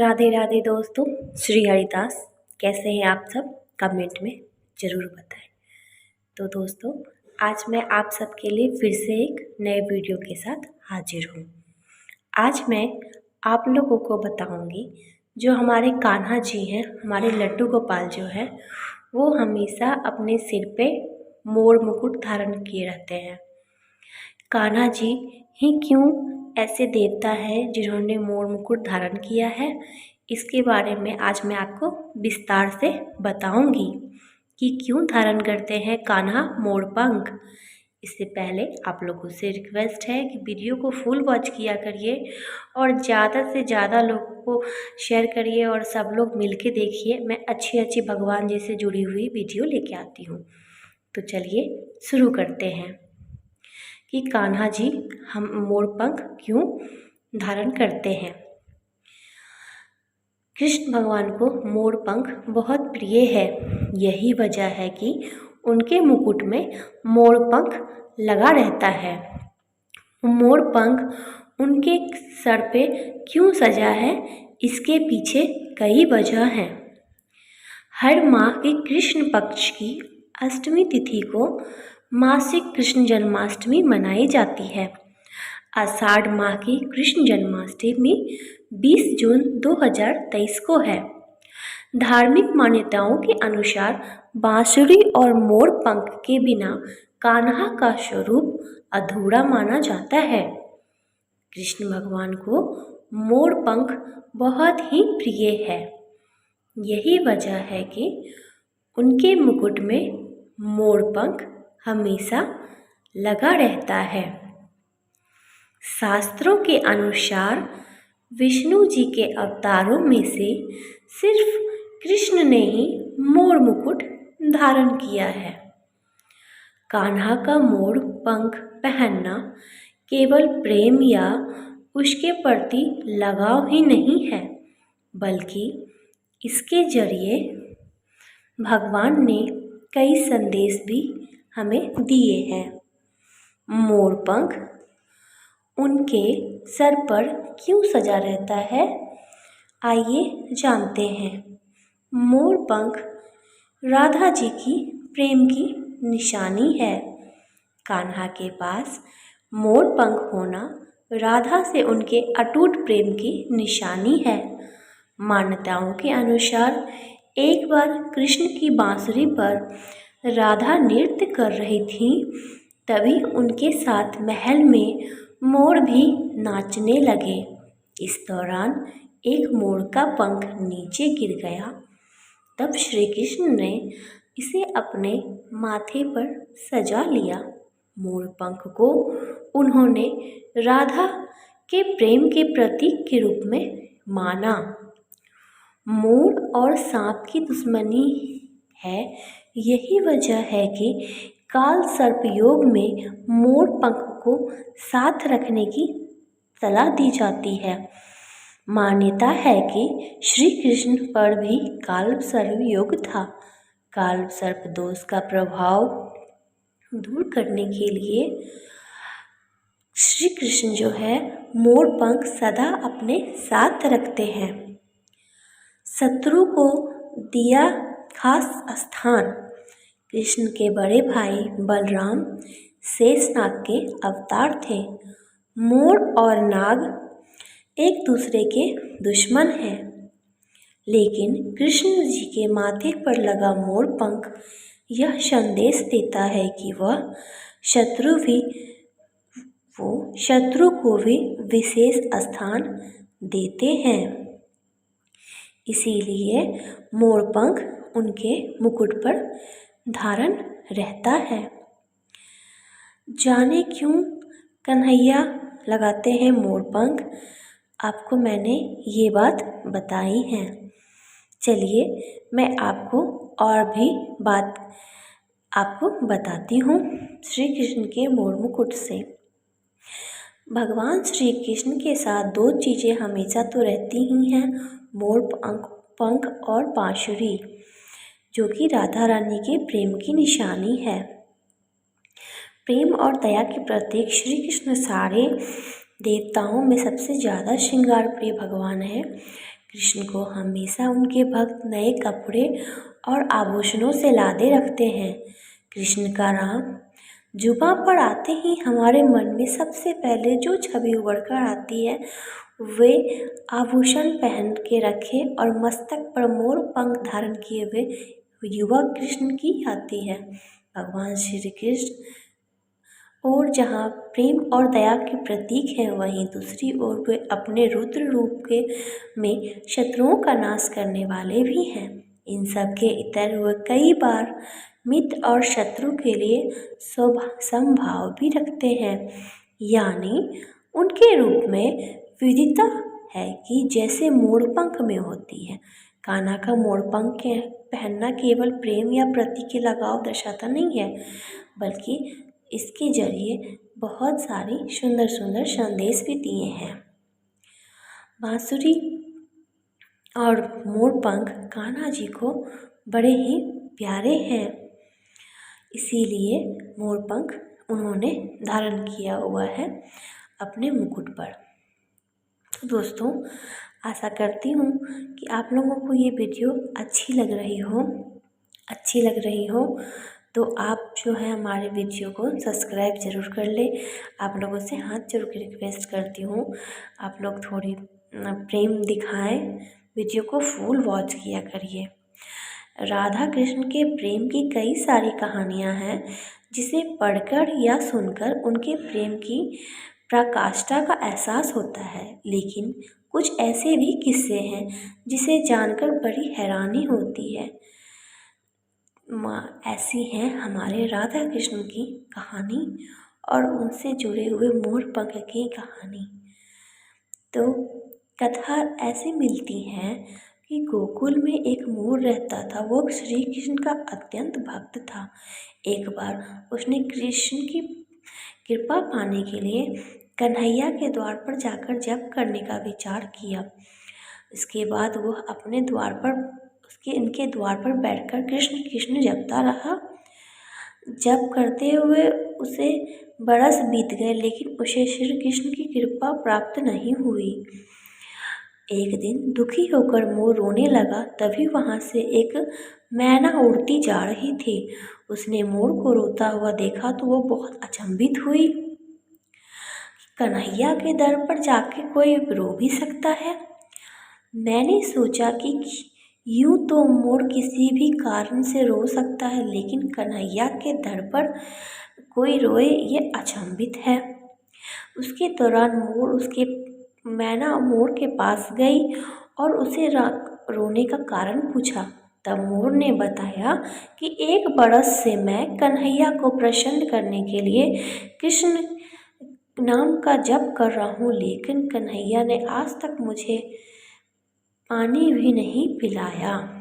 राधे राधे दोस्तों, श्री हरिदास। कैसे हैं आप सब? कमेंट में ज़रूर बताएं। तो दोस्तों, आज मैं आप सबके लिए फिर से एक नए वीडियो के साथ हाजिर हूँ। आज मैं आप लोगों को बताऊंगी जो हमारे कान्हा जी हैं, हमारे लड्डू गोपाल जो है, वो हमेशा अपने सिर पे मोर मुकुट धारण किए रहते हैं। कान्हा जी ही क्यों ऐसे देवता है जिन्होंने मोर मुकुट धारण किया है, इसके बारे में आज मैं आपको विस्तार से बताऊंगी कि क्यों धारण करते हैं कान्हा मोर पंख। इससे पहले आप लोगों से रिक्वेस्ट है कि वीडियो को फुल वॉच किया करिए और ज़्यादा से ज़्यादा लोगों को शेयर करिए और सब लोग मिलके देखिए। मैं अच्छी अच्छी भगवान जी से जुड़ी हुई वीडियो लेके आती हूँ। तो चलिए शुरू करते हैं कि कान्हा जी हम मोर पंख क्यों धारण करते हैं। कृष्ण भगवान को मोर पंख बहुत प्रिय है। यही वजह है कि उनके मुकुट में मोर पंख लगा रहता है। मोर पंख उनके सर पे क्यों सजा है, इसके पीछे कई वजह हैं। हर माह के कृष्ण पक्ष की अष्टमी तिथि को मासिक कृष्ण जन्माष्टमी मनाई जाती है। आषाढ़ माह की कृष्ण जन्माष्टमी 20 जून 2023 को है। धार्मिक मान्यताओं के अनुसार बांसुरी और मोर पंख के बिना कान्हा का स्वरूप अधूरा माना जाता है। कृष्ण भगवान को मोर पंख बहुत ही प्रिय है। यही वजह है कि उनके मुकुट में मोर पंख हमेशा लगा रहता है। शास्त्रों के अनुसार विष्णु जी के अवतारों में से सिर्फ कृष्ण ने ही मोर मुकुट धारण किया है। कान्हा का मोर पंख पहनना केवल प्रेम या उसके प्रति लगाव ही नहीं है, बल्कि इसके जरिए भगवान ने कई संदेश भी हमें दिए हैं। मोर पंख उनके सर पर क्यों सजा रहता है, आइए जानते हैं। मोर पंख राधा जी की प्रेम की निशानी है। कान्हा के पास मोर पंख होना राधा से उनके अटूट प्रेम की निशानी है। मान्यताओं के अनुसार एक बार कृष्ण की बांसुरी पर राधा नृत्य कर रही थी, तभी उनके साथ महल में मोर भी नाचने लगे। इस दौरान एक मोर का पंख नीचे गिर गया। तब श्री कृष्ण ने इसे अपने माथे पर सजा लिया। मोर पंख को उन्होंने राधा के प्रेम के प्रतीक के रूप में माना। मोर और सांप की दुश्मनी है। यही वजह है कि काल सर्प योग में मोर पंख को साथ रखने की सलाह दी जाती है। मान्यता है कि श्री कृष्ण पर भी काल सर्प योग था। काल सर्प दोष का प्रभाव दूर करने के लिए श्री कृष्ण जो है मोर पंख सदा अपने साथ रखते हैं। शत्रु को दिया खास स्थान। कृष्ण के बड़े भाई बलराम शेषनाग के अवतार थे। मोर और नाग एक दूसरे के दुश्मन हैं, लेकिन कृष्ण जी के माथे पर लगा मोर पंख यह संदेश देता है कि शत्रु को भी विशेष स्थान देते हैं। इसीलिए मोर पंख उनके मुकुट पर धारण रहता है। जाने क्यों कन्हैया लगाते हैं मोर पंख, आपको मैंने ये बात बताई है। चलिए मैं आपको और भी बात आपको बताती हूँ श्री कृष्ण के मोर मुकुट से। भगवान श्री कृष्ण के साथ दो चीज़ें हमेशा तो रहती ही हैं, मोर पंख और बांसुरी, जो कि राधा रानी के प्रेम की निशानी है। प्रेम और दया के प्रतीक श्री कृष्ण सारे देवताओं में सबसे ज़्यादा श्रृंगार प्रिय भगवान है। कृष्ण को हमेशा उनके भक्त नए कपड़े और आभूषणों से लादे रखते हैं। कृष्ण का नाम जुबां पर आते ही हमारे मन में सबसे पहले जो छवि उभर कर आती है वे आभूषण पहन के रखे और मस्तक पर मोर पंख धारण किए हुए युवा कृष्ण की आती है। भगवान श्री कृष्ण और जहाँ प्रेम और दया के प्रतीक हैं, वहीं दूसरी ओर वे अपने रुद्र रूप के में शत्रुओं का नाश करने वाले भी हैं। इन सब के इतर वे कई बार मित्र और शत्रु के लिए समभाव भी रखते हैं, यानी उनके रूप में विविधता है कि जैसे मोरपंख में होती है। कान्हा का मोरपंख पहनना केवल प्रेम या प्रति के लगाव दर्शाता नहीं है, बल्कि इसके जरिए बहुत सारी सुंदर सुंदर संदेश भी दिए हैं। बांसुरी और मोरपंख कान्हा जी को बड़े ही प्यारे हैं, इसीलिए मोरपंख उन्होंने धारण किया हुआ है अपने मुकुट पर। तो दोस्तों, आशा करती हूँ कि आप लोगों को ये वीडियो अच्छी लग रही हो तो आप जो है हमारे वीडियो को सब्सक्राइब ज़रूर कर ले। आप लोगों से हाथ जोड़ के रिक्वेस्ट करती हूँ, आप लोग थोड़ी प्रेम दिखाएं, वीडियो को फुल वॉच किया करिए। राधा कृष्ण के प्रेम की कई सारी कहानियाँ हैं, जिसे पढ़कर या सुनकर उनके प्रेम की पराकाष्ठा का एहसास होता है। लेकिन कुछ ऐसे भी किस्से हैं जिसे जानकर बड़ी हैरानी होती है। ऐसी है हमारे राधा कृष्ण की कहानी और उनसे जुड़े हुए मोरपंख की कहानी। तो कथा ऐसे मिलती है कि गोकुल में एक मोर रहता था। वो श्री कृष्ण का अत्यंत भक्त था। एक बार उसने कृष्ण की कृपा पाने के लिए कन्हैया के द्वार पर जाकर जप करने का विचार किया। इसके बाद वह अपने द्वार पर इनके द्वार पर बैठकर कृष्ण कृष्ण जपता रहा। जप करते हुए उसे बरस बीत गए, लेकिन उसे श्री कृष्ण की कृपा प्राप्त नहीं हुई। एक दिन दुखी होकर मोर रोने लगा। तभी वहाँ से एक मैना उड़ती जा रही थी। उसने मोर को रोता हुआ देखा तो वो बहुत अचंभित हुई। कन्हैया के दर पर जाके कोई रो भी सकता है। मैंने सोचा कि यूं तो मोर किसी भी कारण से रो सकता है, लेकिन कन्हैया के दर पर कोई रोए ये अचंभित है। उसके दौरान मैना मोर के पास गई और उसे रोने का कारण पूछा। तब मोर ने बताया कि एक बरस से मैं कन्हैया को प्रसन्न करने के लिए कृष्ण नाम का जप कर रहा हूँ, लेकिन कन्हैया ने आज तक मुझे पानी भी नहीं पिलाया।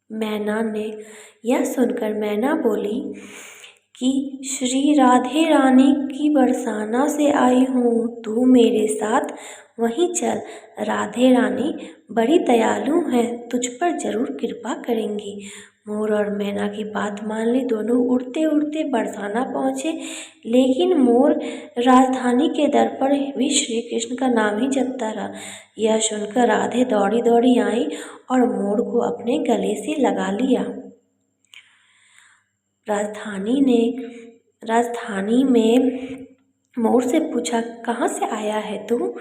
मैना ने यह सुनकर मैना बोली कि श्री राधे रानी की बरसाना से आई हूँ, तू मेरे साथ वहीं चल। राधे रानी बड़ी दयालु हैं, तुझ पर जरूर कृपा करेंगी। मोर और मैना की बात मान ली। दोनों उड़ते उड़ते बरसाना पहुँचे, लेकिन मोर राजधानी के दर पर भी श्री कृष्ण का नाम ही जपता रहा। यह सुनकर राधे दौड़ी दौड़ी आई और मोर को अपने गले से लगा लिया। राजधानी में मोर से पूछा, कहाँ से आया है तू?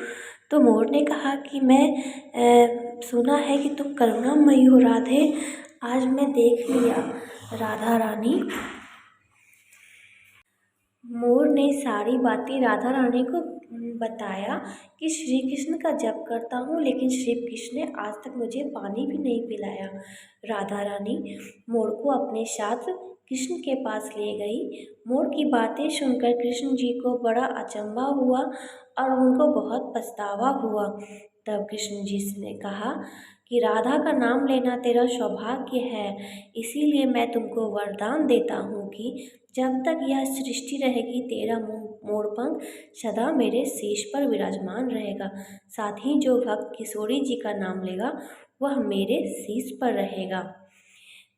तो मोर ने कहा कि मैं सुना है कि तुम करुणामयी हो राधे, आज मैं देख लिया। राधा रानी मोर ने सारी बातें राधा रानी को बताया कि श्री कृष्ण का जप करता हूँ, लेकिन श्री कृष्ण ने आज तक मुझे पानी भी नहीं पिलाया। राधा रानी मोर को अपने साथ कृष्ण के पास ले गई। मोर की बातें सुनकर कृष्ण जी को बड़ा अचंभा हुआ और उनको बहुत पछतावा हुआ। तब कृष्ण जी ने कहा कि राधा का नाम लेना तेरा सौभाग्य है, इसीलिए मैं तुमको वरदान देता हूँ कि जब तक यह सृष्टि रहेगी तेरा मोरपंख सदा मेरे शीश पर विराजमान रहेगा। साथ ही जो भक्त किशोरी जी का नाम लेगा वह मेरे शीश पर रहेगा।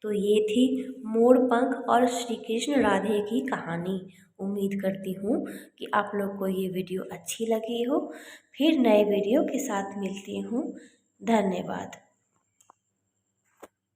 तो ये थी मोर पंख और श्री कृष्ण राधे की कहानी। उम्मीद करती हूँ कि आप लोग को ये वीडियो अच्छी लगी हो। फिर नए वीडियो के साथ मिलती हूँ। धन्यवाद।